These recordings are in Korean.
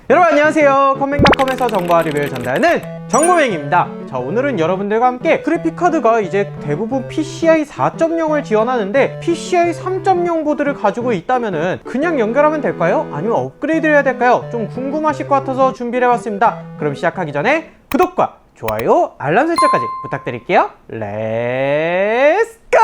여러분 안녕하세요. 컴맹닷컴에서 정보와 리뷰를 전달하는 정보맹입니다. 자, 오늘은 여러분들과 함께 그래픽카드가 이제 대부분 PCI 4.0을 지원하는데 PCI 3.0 보드를 가지고 있다면은 그냥 연결하면 될까요? 아니면 업그레이드 해야 될까요? 좀 궁금하실 것 같아서 준비를 해봤습니다. 그럼 시작하기 전에 구독과 좋아요, 알람 설정까지 부탁드릴게요. 렛츠 고!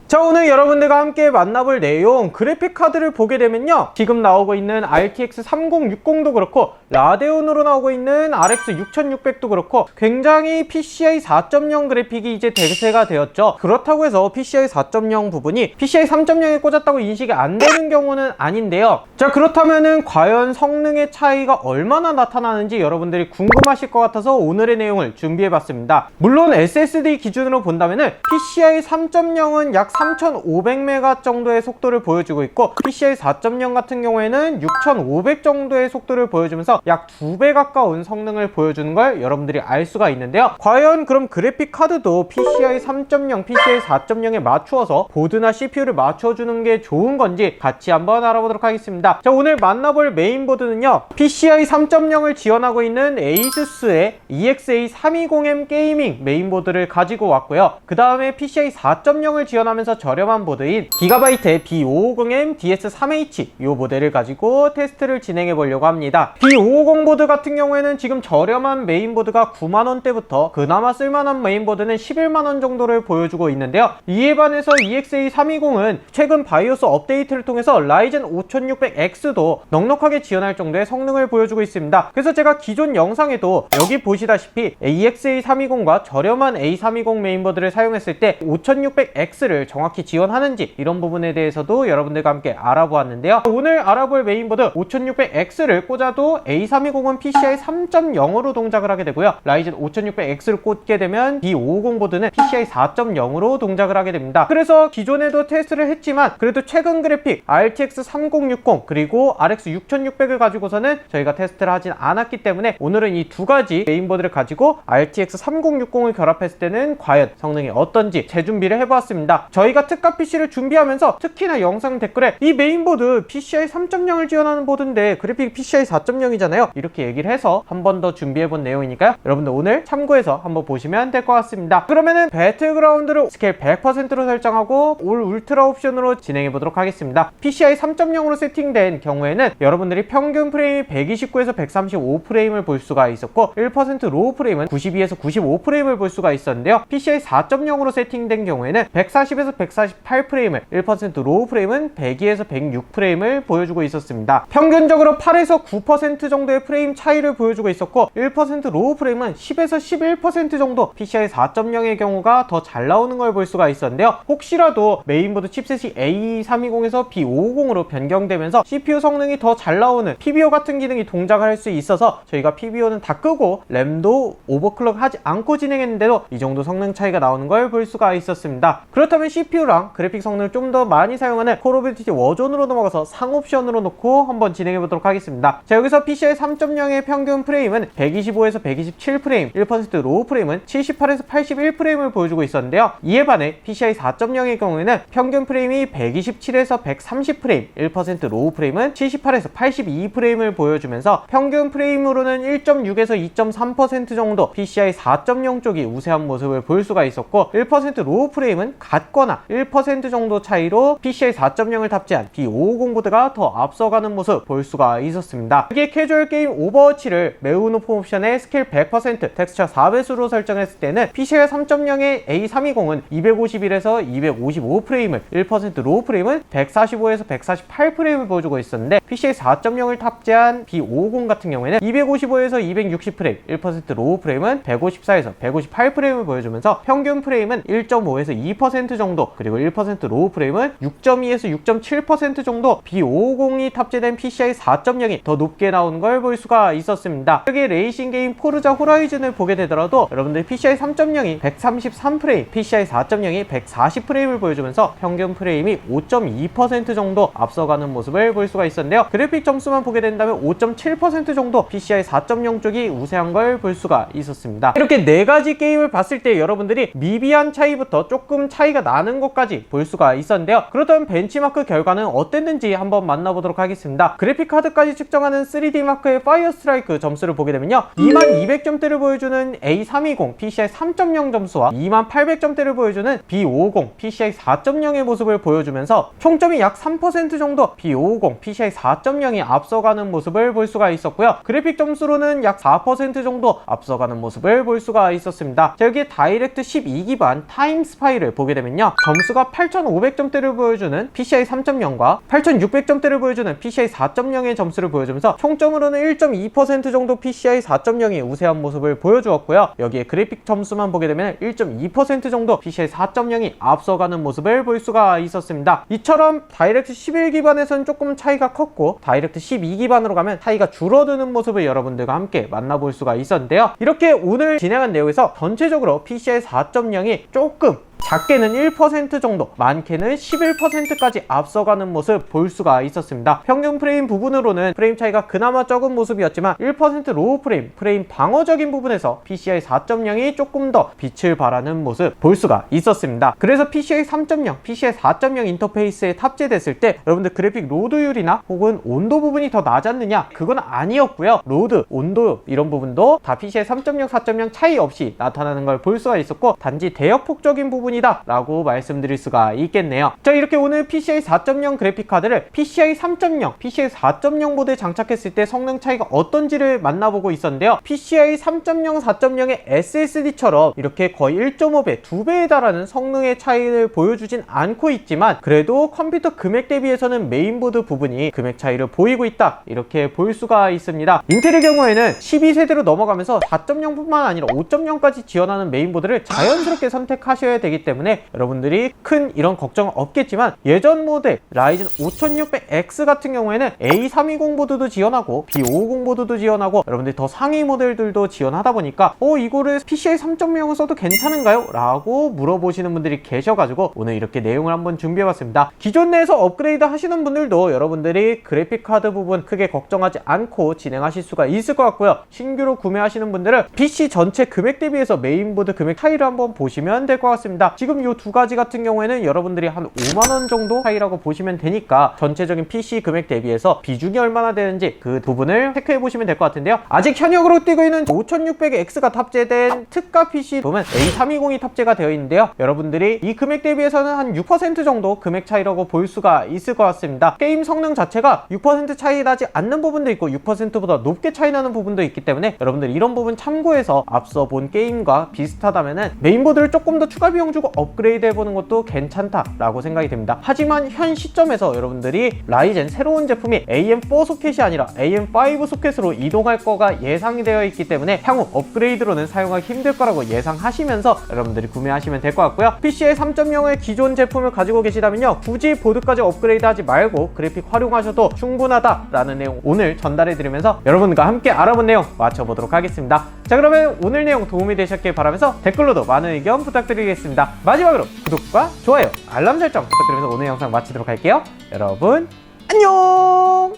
자, 오늘 여러분들과 함께 만나볼 내용, 그래픽카드를 보게 되면요, 지금 나오고 있는 RTX 3060도 그렇고 라데온으로 나오고 있는 RX 6600도 그렇고 굉장히 PCI 4.0 그래픽이 이제 대세가 되었죠. 그렇다고 해서 PCI 4.0 부분이 PCI 3.0에 꽂았다고 인식이 안 되는 경우는 아닌데요. 자, 그렇다면은 과연 성능의 차이가 얼마나 나타나는지 여러분들이 궁금하실 것 같아서 오늘의 내용을 준비해봤습니다. 물론 SSD 기준으로 본다면은 PCI 3.0은 약 3500메가 정도의 속도를 보여주고 있고 PCI 4.0 같은 경우에는 6500 정도의 속도를 보여주면서 약 2배 가까운 성능을 보여주는 걸 여러분들이 알 수가 있는데요. 과연 그럼 그래픽 카드도 PCI 3.0, PCI 4.0에 맞추어서 보드나 CPU를 맞춰주는 게 좋은 건지 같이 한번 알아보도록 하겠습니다. 자, 오늘 만나볼 메인보드는요, PCI 3.0을 지원하고 있는 ASUS의 EXA320M 게이밍 메인보드를 가지고 왔고요. 그 다음에 PCI 4.0을 지원하면서 저렴한 보드인 기가바이트의 B550M DS3H 이 모델을 가지고 테스트를 진행해 보려고 합니다. B550 보드 같은 경우에는 지금 저렴한 메인보드가 9만원대부터 그나마 쓸만한 메인보드는 11만원 정도를 보여주고 있는데요. 이에 반해서 EXA320은 최근 바이오스 업데이트를 통해서 라이젠 5600X도 넉넉하게 지원할 정도의 성능을 보여주고 있습니다. 그래서 제가 기존 영상에도 여기 보시다시피 EXA320과 저렴한 A320 메인보드를 사용했을 때 5600X를 정확히 지원하는지 이런 부분에 대해서도 여러분들과 함께 알아보았는데요. 오늘 알아볼 메인보드 5600X를 꽂아도 A320은 PCI 3.0으로 동작을 하게 되고요. 라이젠 5600X를 꽂게 되면 B550 보드는 PCI 4.0으로 동작을 하게 됩니다. 그래서 기존에도 테스트를 했지만 그래도 최근 그래픽 RTX 3060 그리고 RX 6600을 가지고서는 저희가 테스트를 하진 않았기 때문에 오늘은 이 두 가지 메인보드를 가지고 RTX 3060을 결합했을 때는 과연 성능이 어떤지 재준비를 해보았습니다. 저희가 특가 PC를 준비하면서 특히나 영상 댓글에 이 메인보드 PCI 3.0을 지원하는 보드인데 그래픽 PCI 4.0이잖아요 이렇게 얘기를 해서 한 번 더 준비해본 내용이니까요. 여러분들 오늘 참고해서 한번 보시면 될 것 같습니다. 그러면은 배틀그라운드를 스케일 100%로 설정하고 올 울트라 옵션으로 진행해보도록 하겠습니다. PCI 3.0으로 세팅된 경우에는 여러분들이 평균 프레임이 129에서 135 프레임을 볼 수가 있었고 1% 로우 프레임은 92에서 95 프레임을 볼 수가 있었는데요. PCI 4.0으로 세팅된 경우에는 140에서 148 프레임을, 1% 로우 프레임은 102에서 106 프레임을 보여주고 있었습니다. 평균적으로 8에서 9% 정도의 프레임 차이를 보여주고 있었고 1% 로우 프레임은 10에서 11% 정도 PCI 4.0의 경우가 더 잘 나오는 걸 볼 수가 있었는데요. 혹시라도 메인보드 칩셋이 A320에서 B550으로 변경되면서 CPU 성능이 더 잘 나오는 PBO 같은 기능이 동작을 할 수 있어서 저희가 PBO는 다 끄고 램도 오버클럭 하지 않고 진행했는데도 이 정도 성능 차이가 나오는 걸 볼 수가 있었습니다. 그렇다면 CPU랑 그래픽 성능을 좀 더 많이 사용하는 콜 오브 듀티 워존으로 넘어가서 상옵션으로 놓고 한번 진행해 보도록 하겠습니다. 자, 여기서 PCI 3.0의 평균 프레임은 125에서 127 프레임, 1% 로우 프레임은 78에서 81 프레임을 보여주고 있었는데요. 이에 반해 PCI 4.0의 경우에는 평균 프레임이 127에서 130 프레임, 1% 로우 프레임은 78에서 82 프레임을 보여주면서 평균 프레임으로는 1.6에서 2.3% 정도 PCI 4.0 쪽이 우세한 모습을 볼 수가 있었고 1% 로우 프레임은 같거나 1% 정도 차이로 PCI 4.0을 탑재한 B550 보드가 더 앞서가는 모습 볼 수가 있었습니다. 이게 캐주얼 게임 오버워치를 매우 높은 옵션의 스케일 100% 텍스처 4배수로 설정했을 때는 PCI 3.0의 A320은 251에서 255 프레임을, 1% 로우 프레임은 145에서 148 프레임을 보여주고 있었는데 PCI 4.0을 탑재한 B550 같은 경우에는 255에서 260 프레임, 1% 로우 프레임은 154에서 158 프레임을 보여주면서 평균 프레임은 1.5에서 2% 정도, 그리고 1% 로우 프레임은 6.2에서 6.7% 정도 B550이 탑재된 PCI 4.0이 더 높게 나오는 걸 걸 볼 수가 있었습니다. 여기 레이싱 게임 포르자 호라이즌을 보게 되더라도 여러분들 PCI 3.0이 133프레임, PCI 4.0이 140프레임을 보여주면서 평균 프레임이 5.2% 정도 앞서가는 모습을 볼 수가 있었는데요. 그래픽 점수만 보게 된다면 5.7% 정도 PCI 4.0 쪽이 우세한 걸 볼 수가 있었습니다. 이렇게 네 가지 게임을 봤을 때 여러분들이 미비한 차이부터 조금 차이가 나는 것까지 볼 수가 있었는데요. 그렇다면 벤치마크 결과는 어땠는지 한번 만나보도록 하겠습니다. 그래픽 카드까지 측정하는 3D 마크의 파이어 스트라이크 점수를 보게 되면요, 2200점대를 보여주는 A320 PCI 3.0 점수와 2800점대를 보여주는 B550 PCI 4.0의 모습을 보여주면서 총점이 약 3% 정도 B550 PCI 4.0이 앞서가는 모습을 볼 수가 있었고요. 그래픽 점수로는 약 4% 정도 앞서가는 모습을 볼 수가 있었습니다. 자, 여기에 다이렉트 12 기반 타임 스파이를 보게 되면요, 점수가 8500점대를 보여주는 PCI 3.0과 8600점대를 보여주는 PCI 4.0의 점수를 보여주면서 총점으로는 1.2% 정도 PCI 4.0이 우세한 모습을 보여주었고요. 여기에 그래픽 점수만 보게 되면 1.2% 정도 PCI 4.0이 앞서가는 모습을 볼 수가 있었습니다. 이처럼 다이렉트 11 기반에서는 조금 차이가 컸고 다이렉트 12 기반으로 가면 차이가 줄어드는 모습을 여러분들과 함께 만나볼 수가 있었는데요. 이렇게 오늘 진행한 내용에서 전체적으로 PCI 4.0이 조금 작게는 1% 정도, 많게는 11%까지 앞서가는 모습 볼 수가 있었습니다. 평균 프레임 부분으로는 프레임 차이가 그나마 적은 모습이었지만 1% 로우 프레임 방어적인 부분에서 PCI 4.0이 조금 더 빛을 발하는 모습 볼 수가 있었습니다. 그래서 PCI 3.0, PCI 4.0 인터페이스에 탑재됐을 때 여러분들 그래픽 로드율이나 혹은 온도 부분이 더 낮았느냐? 그건 아니었고요. 로드, 온도 이런 부분도 다 PCI 3.0, 4.0 차이 없이 나타나는 걸 볼 수가 있었고 단지 대역폭적인 부분이 라고 말씀드릴 수가 있겠네요. 자, 이렇게 오늘 PCI 4.0 그래픽 카드를 PCI 3.0, PCI 4.0 모드에 장착했을 때 성능 차이가 어떤지를 만나보고 있었는데요. PCI 3.0, 4.0의 SSD처럼 이렇게 거의 1.5배, 2배에 달하는 성능의 차이를 보여주진 않고 있지만 그래도 컴퓨터 금액 대비해서는 메인보드 부분이 금액 차이를 보이고 있다, 이렇게 볼 수가 있습니다. 인텔의 경우에는 12세대로 넘어가면서 4.0뿐만 아니라 5.0까지 지원하는 메인보드를 자연스럽게 선택하셔야 되기 때문에 여러분들이 큰 이런 걱정은 없겠지만 예전 모델 라이젠 5600X 같은 경우에는 A320 보드도 지원하고 B550 보드도 지원하고 여러분들이 더 상위 모델들도 지원하다 보니까 이거를 PCI 3.0을 써도 괜찮은가요? 라고 물어보시는 분들이 계셔가지고 오늘 이렇게 내용을 한번 준비해봤습니다. 기존 내에서 업그레이드 하시는 분들도 여러분들이 그래픽 카드 부분 크게 걱정하지 않고 진행하실 수가 있을 것 같고요. 신규로 구매하시는 분들은 PC 전체 금액 대비해서 메인보드 금액 차이를 한번 보시면 될 것 같습니다. 지금 이 두 가지 같은 경우에는 여러분들이 한 5만원 정도 차이라고 보시면 되니까 전체적인 PC 금액 대비해서 비중이 얼마나 되는지 그 부분을 체크해 보시면 될 것 같은데요. 아직 현역으로 뛰고 있는 5600X가 탑재된 특가 PC 보면 A320이 탑재가 되어 있는데요. 여러분들이 이 금액 대비해서는 한 6% 정도 금액 차이라고 볼 수가 있을 것 같습니다. 게임 성능 자체가 6% 차이 나지 않는 부분도 있고 6%보다 높게 차이 나는 부분도 있기 때문에 여러분들 이런 부분 참고해서 앞서 본 게임과 비슷하다면은 메인보드를 조금 더 추가 비용 주고 업그레이드 해보는 것도 괜찮다라고 생각이 듭니다. 하지만 현 시점에서 여러분들이 라이젠 새로운 제품이 AM4 소켓이 아니라 AM5 소켓으로 이동할 거가 예상이 되어 있기 때문에 향후 업그레이드로는 사용하기 힘들 거라고 예상하시면서 여러분들이 구매하시면 될 것 같고요. PCI 3.0의 기존 제품을 가지고 계시다면요, 굳이 보드까지 업그레이드 하지 말고 그래픽 활용하셔도 충분하다라는 내용 오늘 전달해 드리면서 여러분과 함께 알아본 내용 맞춰보도록 하겠습니다. 자, 그러면 오늘 내용 도움이 되셨길 바라면서 댓글로도 많은 의견 부탁드리겠습니다. 마지막으로 구독과 좋아요, 알람 설정 부탁드리면서 오늘 영상 마치도록 할게요. 여러분 안녕.